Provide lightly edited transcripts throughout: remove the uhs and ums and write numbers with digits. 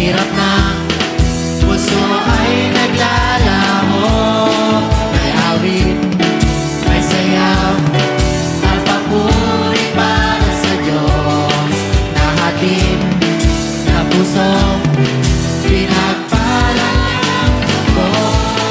hirap ng puso ay naglalaho. May awit, may sayaw, at papuri para sa Diyos. Nahatid na pusong pinagpalang ko.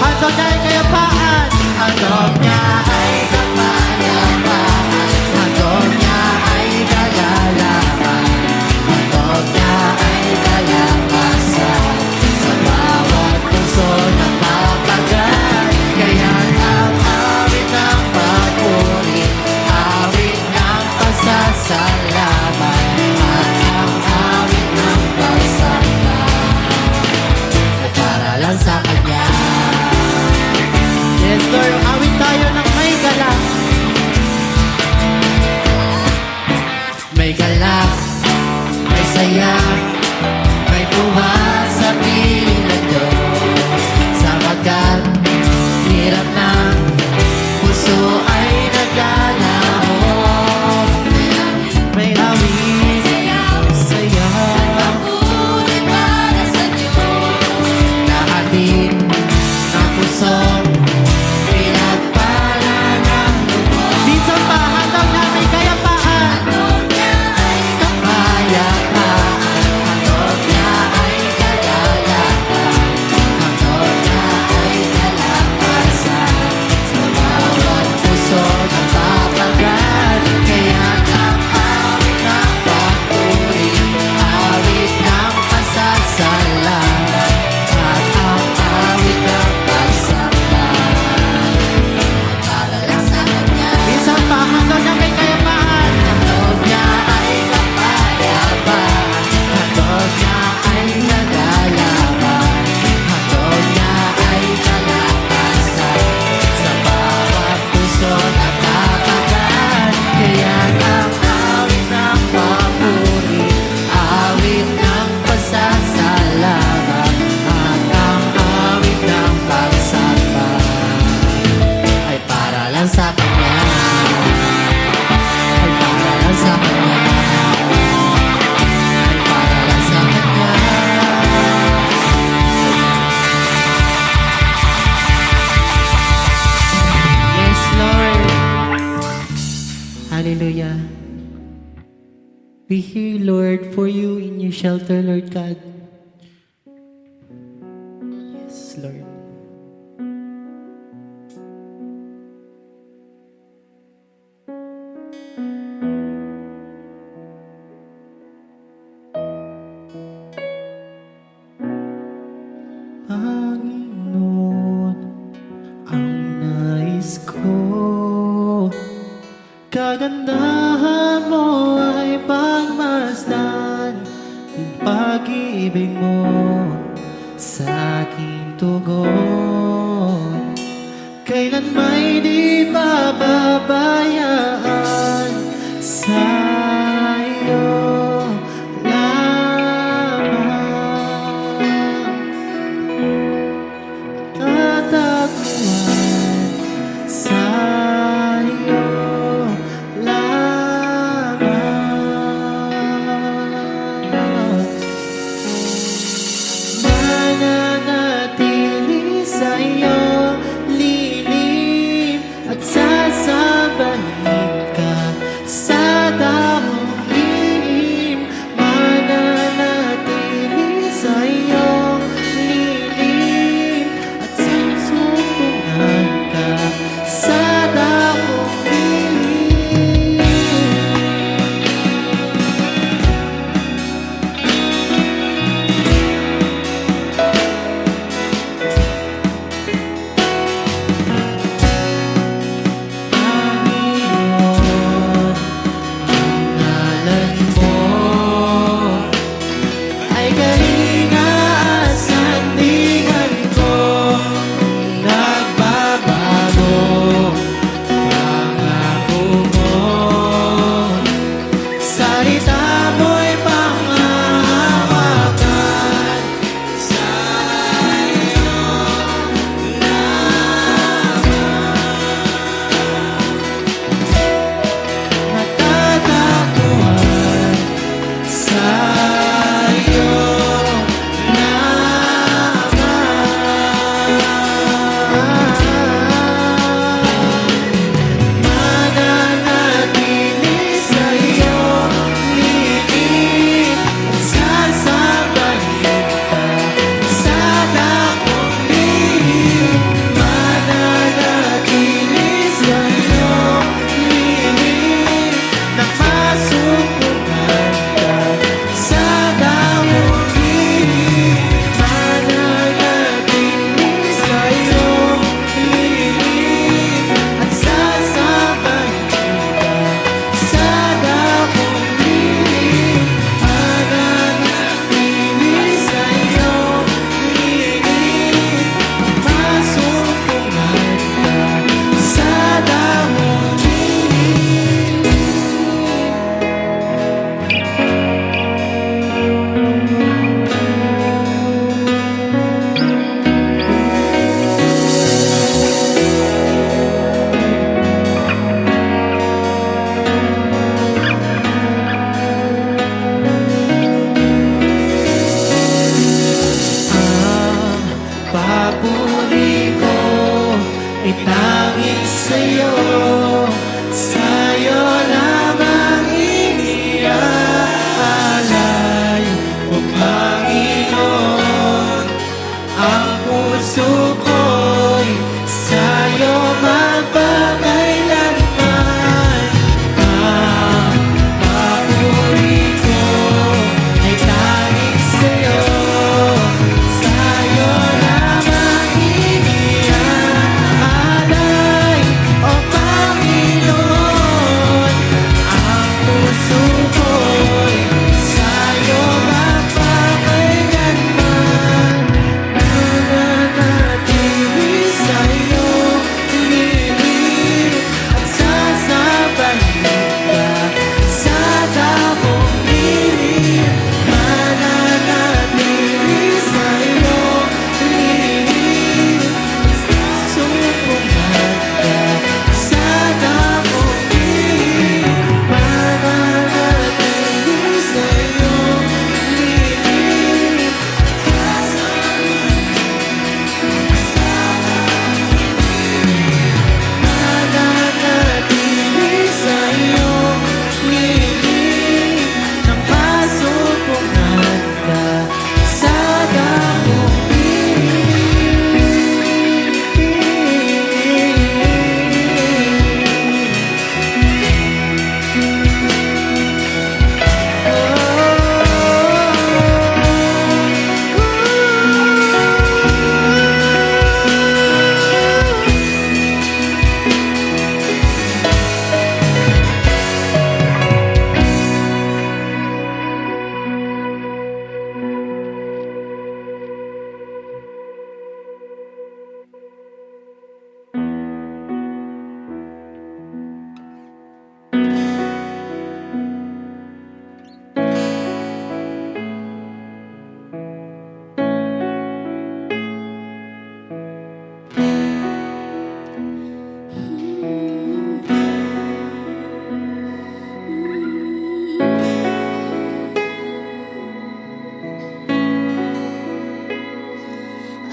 Handog niya ay kayapaan, handog niya ay kapayapaan, handog niya ay kagalakan, handog niya ay kalakasan sa bawat puso na papagal. Kaya't ang awit ng papuri, awit ng pasasalamat, at ang awit ng pagsamba ay para lang sa Kanya. Yes, Lord, awit tayo ng may galak. May galak, may saya, may buhat sa piling ng Diyos. Sapagkat hirap ng puso ay naglalaho. May awit, saya, Papuri para sa Diyos. nahatid ng pusong pinagpala ng lubos. Minsan pa, handog na may kayapaan, Handog niya ay kapayapaan, handog niya ay kagalakan, handog niya ay kalakasan sa bawat puso na papagal. Kaya't ang awit ng papuri, awit ng pasasalamat, at ang awit ng pagsamba para lang sa Kanya. Minsan pa, handog niya may kayapaan, handog niya ay kapayapaan, handog niya ay nagalakan, handog niya ay kalakasan sa bawat puso na papagal. Kaya't ang awit ng papuri, awit ng pasasalamat, at ang awit ng pagsamba ay para lang sa Kanya. Ay para lang sa Kanya. Ay para lang sa Kanya. Yes, Lord. Hallelujah. We hear, Lord, for you in your shelter, Lord God. Yes, Lord. Panginoon, ang nais ko, kagandahan mo ay pagmasdan, yung pag-ibig mo sa aking tugon. Kailan may di pababayaan sa iyo lamang. Tataguan sa iyo lamang. Mananatili sa iyo lilim at sasabahin ka sa sa'yo, sa'yo lamang iniaalay, O Panginoon. Ang puso ko'y sa'yo magpakailanman. Ang papuri ko ay tanging sa'yo, sa'yo lamang iniaalay, O Panginoon. Ang puso ko'y sa'yo magpakailanman. Nananatili sa'yo, lilig at sasabayin ka sa damong lilig. Mananatili sa'yo, lilig at susupungan ka sa damong lilig. Mananatili sa'yo, lilig mananatili sa'yo, lilig ng pasupungan ka sa damong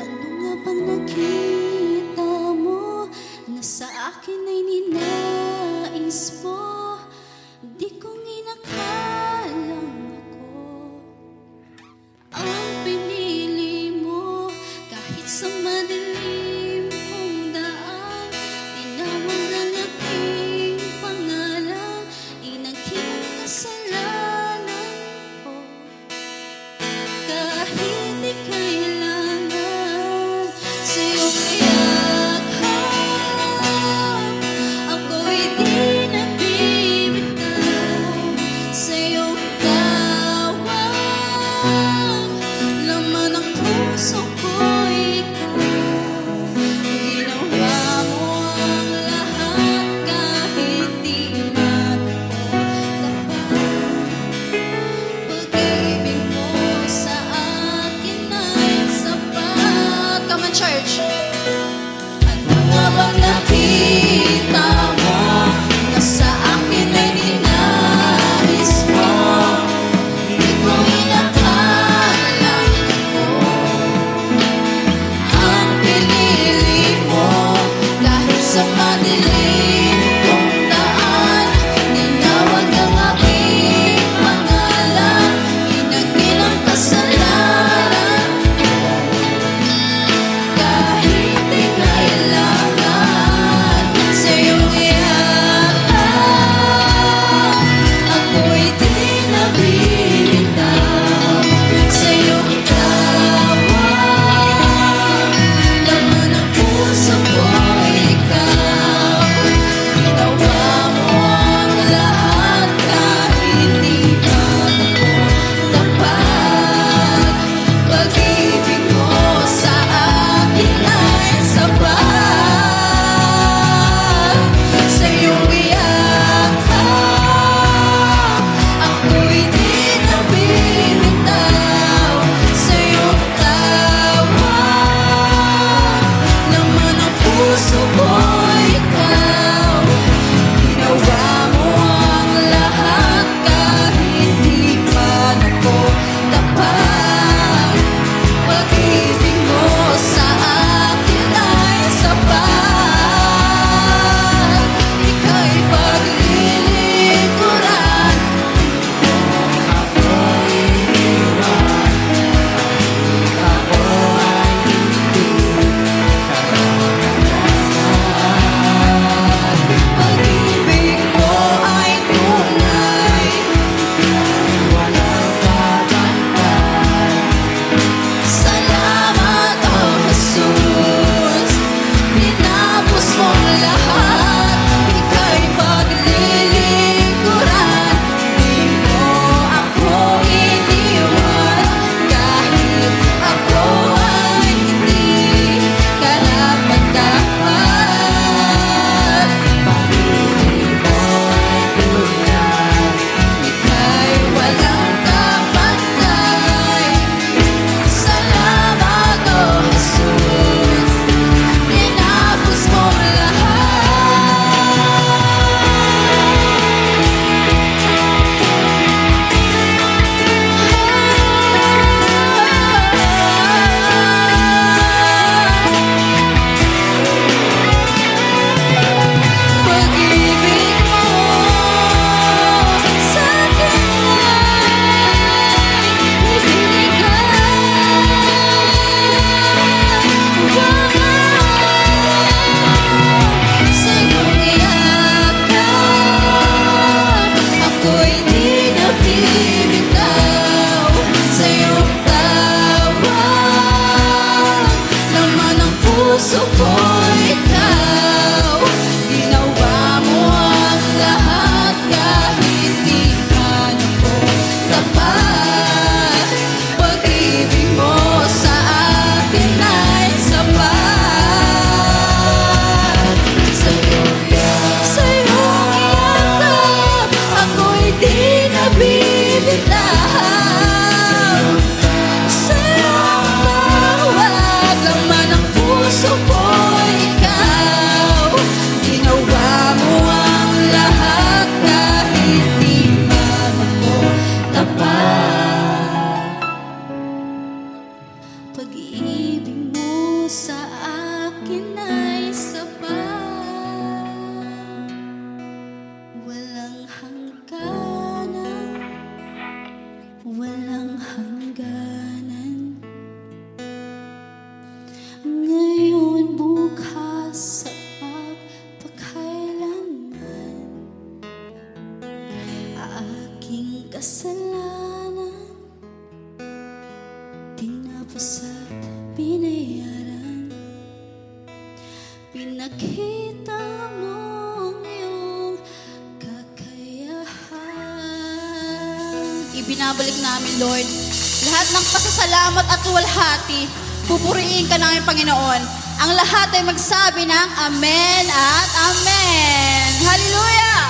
Ano nga bang nakita mo na sa akin ay ninais mo? Di kong inakalang ako ang pinili mo. Kahit sa madilim kong daan, tinawag ang aking pangalan, inaging kasalanan ko. Kahit di kailangan sa'yong iyakap, ako'y di nabibitaw. Sa'yong tawag, laman ng puso ko'y ikaw. Ginawa mo ang lahat kahit di matukoy. Pag-ibig mo sa akin ay sapat. Come on, church! Ano nga bang nakita mo na sa akin ay ninais mo? Di ko inakalang ako puso ko ikaw. Ginawa mo ang lahat kahit di man ako tapat. Pag-ibig mo sa akin ay sapat. Sa'yong yakap ako'y di nabibitaw. Sa'yong tawag laman ang puso ko ikaw. Ginawa mo ang lahat kahit di man ako tapat. Pag-ibig mo sa akin ay sapat. Walang hangganan, walang hangganan. Ngayon, bukas, sa pagpakailanman. Aking kasalanan tinapos at binayaran. Pinakita mo ang iyong kakayahan. Ibinabalik namin, Lord, lahat ng pasasalamat at luwalhati. Pupuriin ka namin, Panginoon. Ang lahat ay magsabi ng Amen at Amen. Hallelujah!